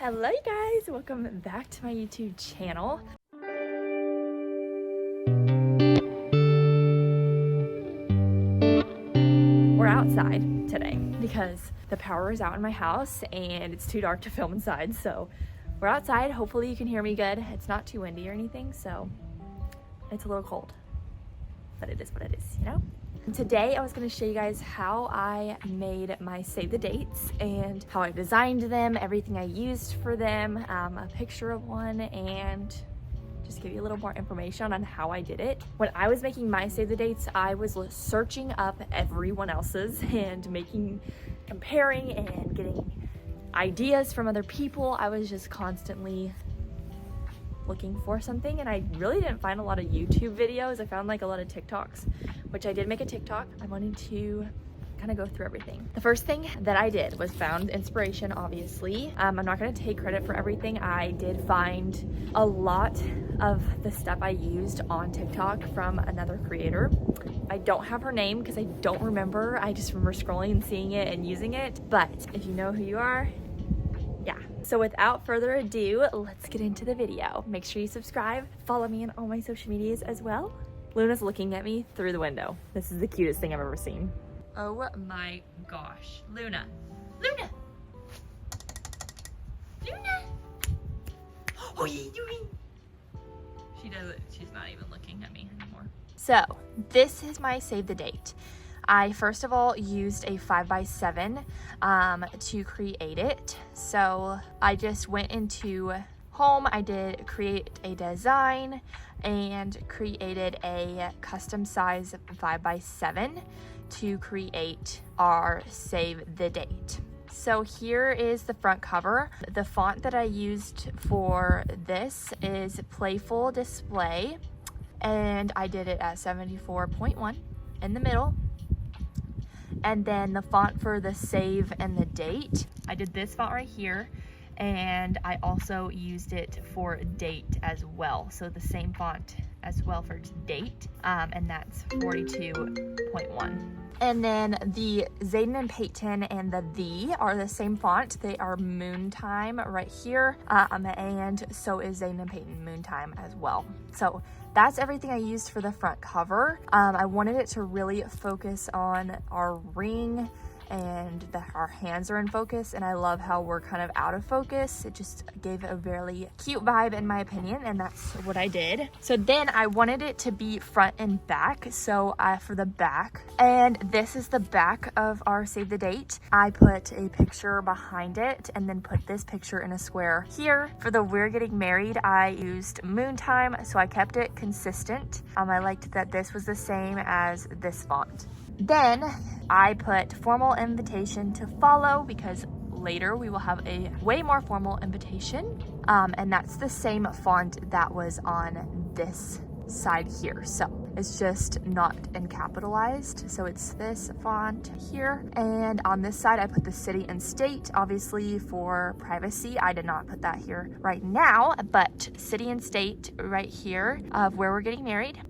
Hello you guys, welcome back to my YouTube channel. We're outside today because the power is out in my house and it's too dark to film inside, so we're outside. Hopefully you can hear me good. It's not too windy or anything, so it's a little cold, but it is what it is, you know? Today I was going to show you guys how I made my save the dates and how I designed them, everything I used for them, a picture of one, and just give you a little more information on how I did it. When I was making my save the dates, I was searching up everyone else's and comparing and getting ideas from other people. I was just constantly looking for something, and I really didn't find a lot of YouTube videos. I found like a lot of TikToks, which I did make a TikTok. I wanted to kind of go through everything. The first thing that I did was found inspiration, obviously. I'm not going to take credit for everything. I did find a lot of the stuff I used on TikTok from another creator. I don't have her name because I don't remember. I just remember scrolling and seeing it and using it. But if you know who you are, yeah. So without further ado, let's get into the video. Make sure you subscribe, follow me on all my social medias as well. Luna's looking at me through the window. This is the cutest thing I've ever seen. Oh my gosh. Luna. Luna! Luna! What are you doing? She does it. She's not even looking at me anymore. So this is my save the date. I first of all used a 5x7 to create it. So I just went into home, I did create a design and created a custom size 5x7 to create our save the date. So here is the front cover. The font that I used for this is Playful Display, and I did it at 74.1 in the middle. And then the font for the save and the date, I did this font right here, and I also used it for date as well. So the same font as well for date, and that's 42.1. And then the Zayden and Peyton and the are the same font. They are Moontime right here, and so is Zayden and Peyton Moontime as well. So that's everything I used for the front cover. I wanted it to really focus on our ring and our hands are in focus, and I love how we're kind of out of focus. It just gave a really cute vibe in my opinion, and that's what I did. So then I wanted it to be front and back, so for the back, and this is the back of our save the date. I put a picture behind it and then put this picture in a square here. For the we're getting married, I used Moontime, so I kept it consistent. I liked that this was the same as this font. Then I put formal invitation to follow because later we will have a way more formal invitation, and that's the same font that was on this side here. So it's just not in capitalized, so it's this font here. And on this side I put the city and state, obviously for privacy. I did not put that here right now, but city and state right here of where we're getting married.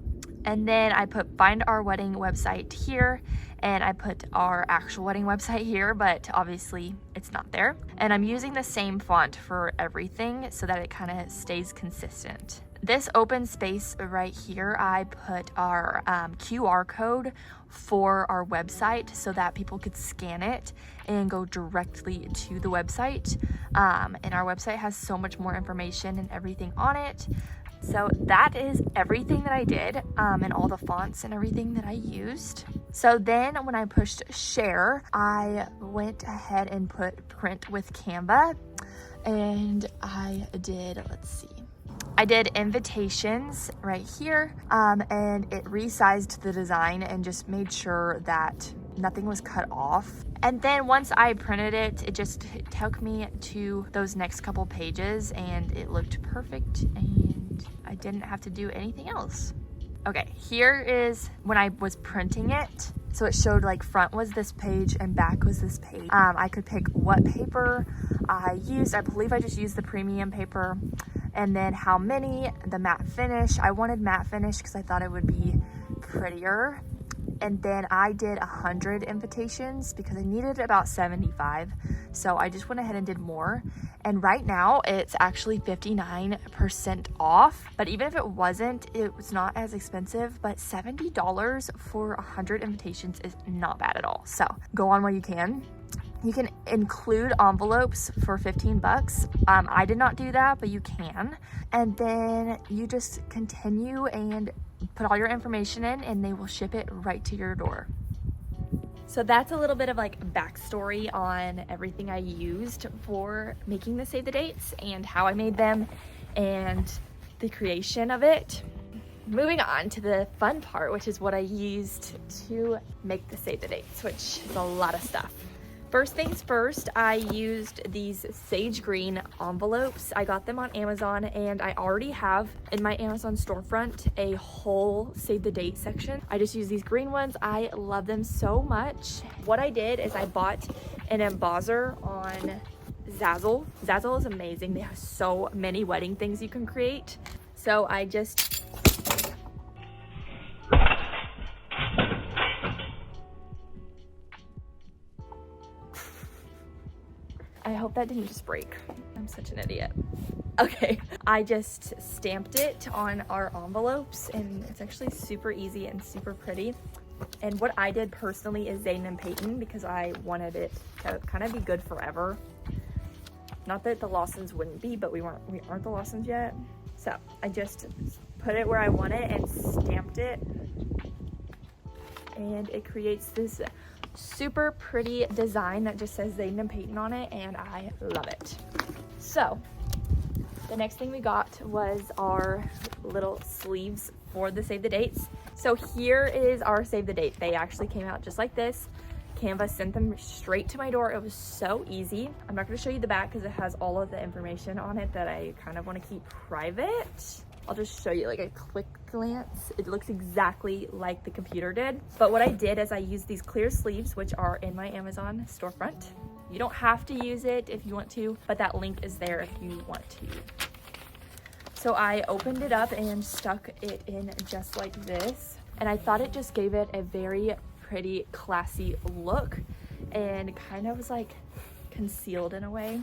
And then I put find our wedding website here, and I put our actual wedding website here, but obviously it's not there. And I'm using the same font for everything so that it kind of stays consistent. This open space right here, I put our QR code for our website so that people could scan it and go directly to the website. And our website has so much more information and everything on it. So that is everything that I did, and all the fonts and everything that I used. So then when I pushed share, I went ahead and put print with Canva, and I did, let's see, I did invitations right here, and it resized the design and just made sure that nothing was cut off. And then once I printed it, it just took me to those next couple pages and it looked perfect, and I didn't have to do anything else. Okay, here is when I was printing it. So it showed like front was this page and back was this page. I could pick what paper I used. I believe I just used the premium paper. And then how many, the matte finish. I wanted matte finish because I thought it would be prettier. and then I did 100 invitations because I needed about 75. So I just went ahead and did more. And right now it's actually 59% off. But even if it wasn't, it was not as expensive. But $70 for 100 invitations is not bad at all. So go on while you can. You can include envelopes for 15 bucks. I did not do that, but you can. And then you just continue and put all your information in and they will ship it right to your door. So that's a little bit of like backstory on everything I used for making the save the dates and how I made them and the creation of it. Moving on to the fun part, which is what I used to make the save the dates, which is a lot of stuff. First things first, I used these sage green envelopes. I got them on Amazon and I already have in my Amazon storefront a whole save the date section. I just use these green ones. I love them so much. What I did is I bought an embosser on Zazzle. Zazzle is amazing. They have so many wedding things you can create. So I just I hope that didn't just break. I'm such an idiot. Okay, I just stamped it on our envelopes and it's actually super easy and super pretty. And what I did personally is Zayden and Peyton because I wanted it to kind of be good forever. Not that the Lawsons wouldn't be, but we aren't the Lawsons yet. So I just put it where I want it and stamped it. And it creates this super pretty design that just says Zayden and Peyton on it, and I love it. So the next thing we got was our little sleeves for the save the dates. So here is our save the date. They actually came out just like this. Canva sent them straight to my door. It was so easy. I'm not going to show you the back because it has all of the information on it that I kind of want to keep private. I'll just show you like a quick glance. It looks exactly like the computer did. But what I did is I used these clear sleeves, which are in my Amazon storefront. You don't have to use it if you want to, but that link is there if you want to. So I opened it up and stuck it in just like this. And I thought it just gave it a very pretty, classy look and kind of was like concealed in a way.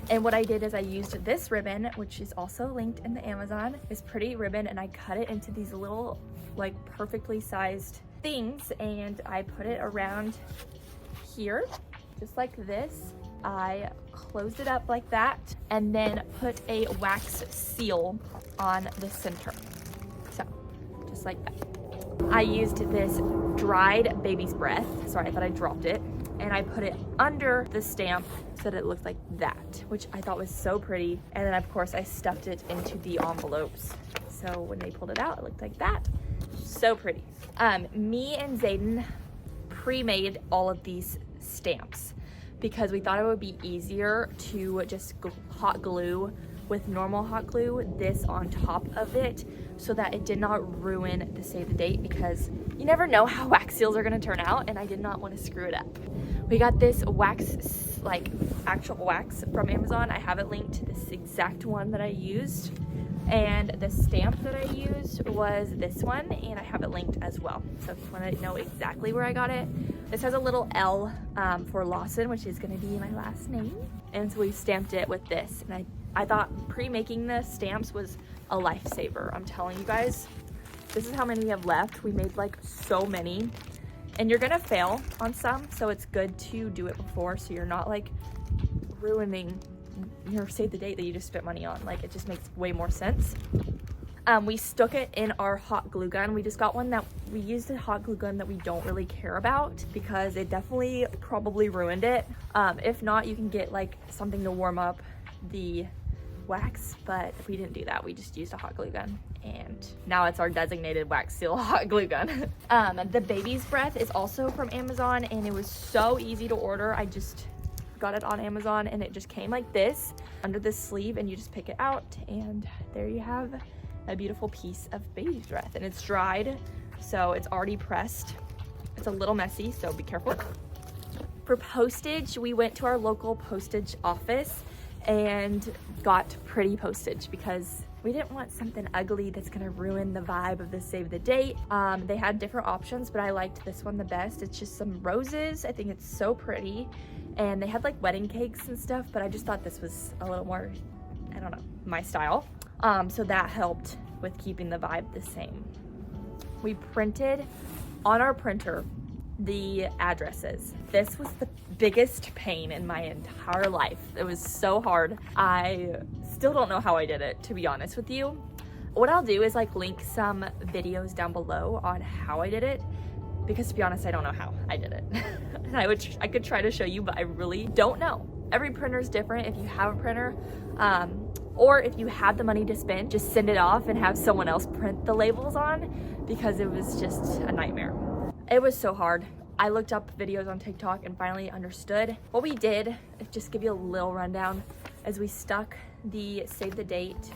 And what I did is I used this ribbon, which is also linked in the Amazon, this pretty ribbon, and I cut it into these little like perfectly sized things and I put it around here, just like this. I closed it up like that and then put a wax seal on the center. So, just like that. I used this dried baby's breath, sorry I thought I dropped it, and I put it under the stamp so that it looked like that, which I thought was so pretty. And then of course I stuffed it into the envelopes. So when they pulled it out, it looked like that. So pretty. Me and Zayden pre-made all of these stamps because we thought it would be easier to just hot glue with normal hot glue this on top of it so that it did not ruin the save the date, because you never know how wax seals are going to turn out and I did not want to screw it up. We got this wax, like actual wax from Amazon. I have it linked to this exact one that I used, and the stamp that I used was this one, and I have it linked as well. So if you want to know exactly where I got it, this has a little L for Lawson, which is going to be my last name, and so we stamped it with this. And I thought pre-making the stamps was a lifesaver. I'm telling you guys, this is how many we have left. We made like so many. And you're gonna fail on some, so it's good to do it before so you're not like ruining your save the date that you just spent money on. Like, it just makes way more sense. We stuck it in our hot glue gun. We just got one that we used, a hot glue gun that we don't really care about because it definitely probably ruined it. If not, you can get like something to warm up the wax, but we didn't do that. We just used a hot glue gun, and now it's our designated wax seal hot glue gun. The baby's breath is also from Amazon, and it was so easy to order. I just got it on Amazon, and it just came like this under the sleeve, and you just pick it out, and there you have a beautiful piece of baby's breath. And it's dried, so it's already pressed. It's a little messy, so be careful. For postage, we went to our local postage office, and got pretty postage because we didn't want something ugly that's gonna ruin the vibe of the save the date. They had different options, but I liked this one the best. It's just some roses. I think it's so pretty. And they had like wedding cakes and stuff, but I just thought this was a little more, I don't know, my style. So that helped with keeping the vibe the same. We printed on our printer the addresses. This was the biggest pain in my entire life. It was so hard. I still don't know how I did it, to be honest with you. What I'll do is like link some videos down below on how I did it, because to be honest, I don't know how I did it. I could try to show you, but I really don't know. Every printer is different. If you have a printer, or if you have the money to spend, just send it off and have someone else print the labels on, because it was just a nightmare. It was so hard. I looked up videos on TikTok and finally understood. What we did, just give you a little rundown, is we stuck the save the date,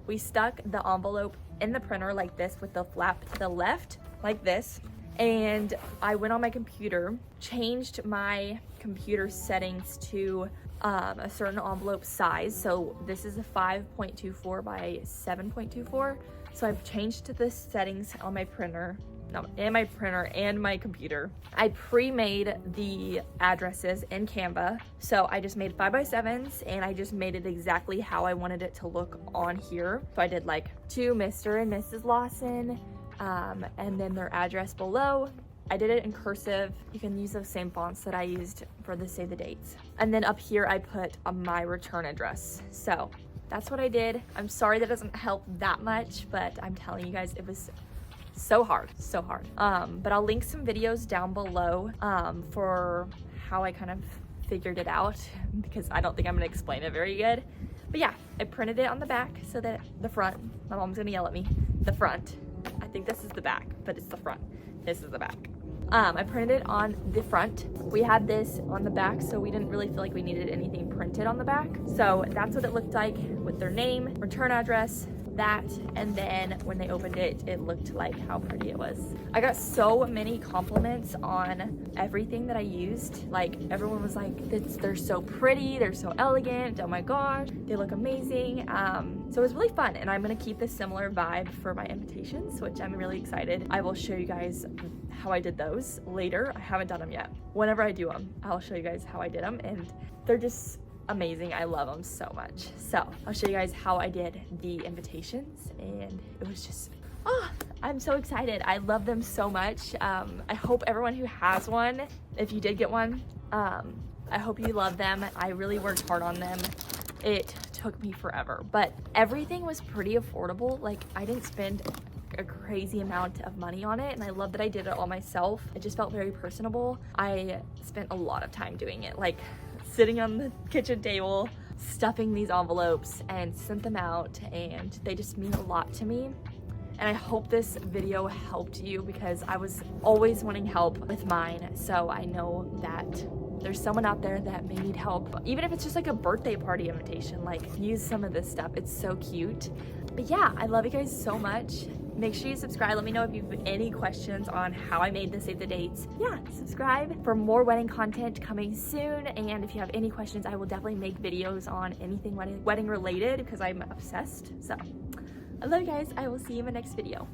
we stuck the envelope in the printer like this with the flap to the left, like this. And I went on my computer, changed my computer settings to a certain envelope size. So this is a 5.24 by 7.24. So I've changed to the settings on my printer, and my computer. I pre-made the addresses in Canva. So I just made 5x7s and I just made it exactly how I wanted it to look on here. So I did like to Mr. and Mrs. Lawson, and then their address below. I did it in cursive. You can use those same fonts that I used for the save the dates. And then up here I put my return address. So that's what I did. I'm sorry that doesn't help that much, but I'm telling you guys, it was so hard. But I'll link some videos down below for how I kind of figured it out, because I don't think I'm gonna explain it very good. But yeah, I printed it on the back so that the front, my mom's gonna yell at me, the front. I think this is the back, but it's the front. This is the back. I printed it on the front. We had this on the back, so we didn't really feel like we needed anything printed on the back. So that's what it looked like with their name, return address, that, and then when they opened it, it looked like how pretty it was. I got so many compliments on everything that I used. Like, everyone was like, they're so pretty, they're so elegant, oh my gosh, they look amazing. So it was really fun, and I'm gonna keep this similar vibe for my invitations, which I'm really excited. I will show you guys how I did those later. I haven't done them yet. Whenever I do them, I'll show you guys how I did them, and they're just amazing. I love them so much. So I'll show you guys how I did the invitations, and it was just, I'm so excited. I love them so much. I hope everyone who has one, if you did get one, I hope you love them. I really worked hard on them. It took me forever, but everything was pretty affordable. Like, I didn't spend a crazy amount of money on it, and I love that I did it all myself. It just felt very personable. I spent a lot of time doing it, like sitting on the kitchen table, stuffing these envelopes, and sent them out, and they just mean a lot to me. And I hope this video helped you, because I was always wanting help with mine, so I know that there's someone out there that may need help. Even if it's just like a birthday party invitation, like, use some of this stuff. It's so cute. But yeah, I love you guys so much. Make sure you subscribe. Let me know if you have any questions on how I made the save the dates. Yeah, subscribe for more wedding content coming soon. And if you have any questions, I will definitely make videos on anything wedding related, because I'm obsessed. So I love you guys. I will see you in my next video.